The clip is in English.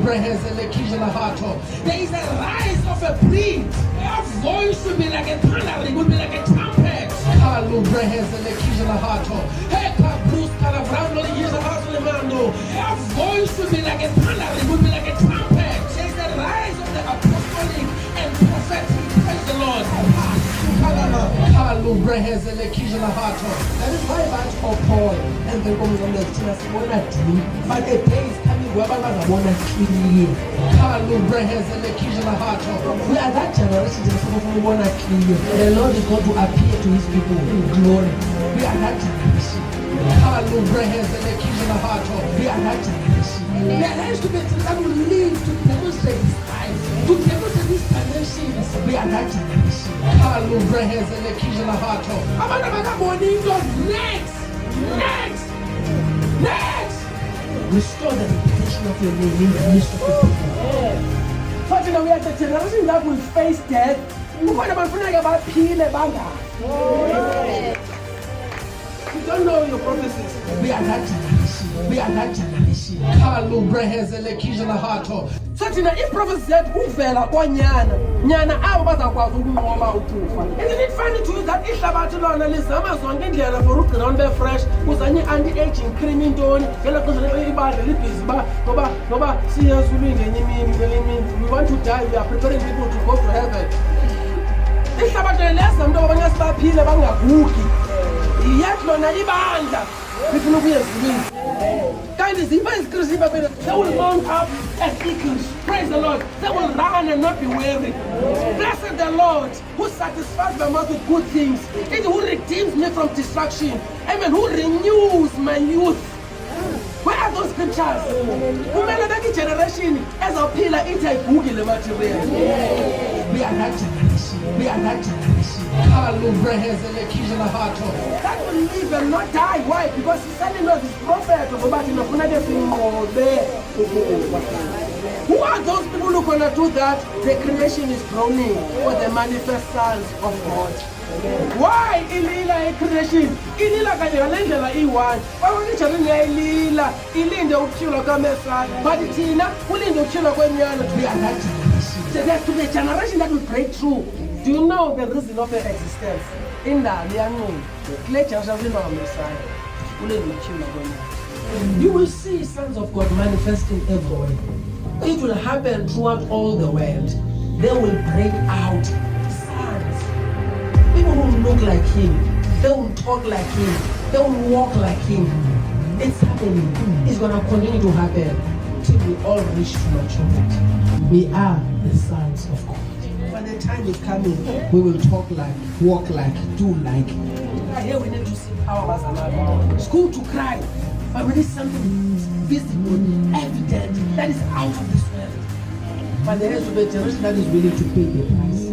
There is a rise of a breed. Their voice will be like a thunder, it will be like a trumpet. Their voice will be like a thunder, it will be like a trumpet. There is a rise of the apostolic and prophetic. Praise the Lord. That is why that for Paul and the woman on the church but a day is coming where we are that generation the Lord is going to appear to his people in glory. We are that generation. We are that generation. There has to be that will live to demonstrate his life, to demonstrate his dimensions. We are that generation. Next! Restore the reputation of your name in the midst of the people. But we are the generation that will face death. You don't know your prophecies. We are that generation. We are that generation. So if prophet said uvela kwanyana nyana abo bazakwazi ukunqoba ukufa. Isn't it funny to you that ihlabathi lona lizama zonke indlela for ugcina be fresh kuzanye anti-aging cream intoni ngela kuzele ibandla libhizi ngoba siyezulu ngenye imini we want to die, we are preparing people to go to heaven. Ihlabathi leza mntu abanye sibaphile bangagugi yathi lona ibandla bifuna ukuya ezulwini. They will mount up as eagles. Praise the Lord. They will run and not be weary. Blessed the Lord who satisfies my mouth with good things. It who redeems me from destruction. Amen. Who renews my youth. Where are those scriptures? Kumele that generation as a pillar into a Google material. We are that generation. We are that generation. That will live and not die. Why? Because he's telling us his prophet. Who are those people who are going to do that? The creation is groaning for the manifest sons of God. Why ilila creation? Ilila kanyalandela i1. Wawunichalini ilila ilinde ukuchila kamesa. But tina ulinde ukuchila kwenyana. We are that generation. So there's to be a generation that will break through. Do you know the reason of their existence? In that they are known. You will see sons of God manifesting everywhere. It will happen throughout all the world. They will break out sons. People who look like him. They will talk like him. They will walk like him. It's happening. It's going to continue to happen till we all reach to maturity. We are the sons of God. By the time is coming, we will talk like, walk like, do like. Here we need to see power as another. School to cry, but we need something visible, evident, that is out of this world. But there has to be a generation that is willing to pay the price.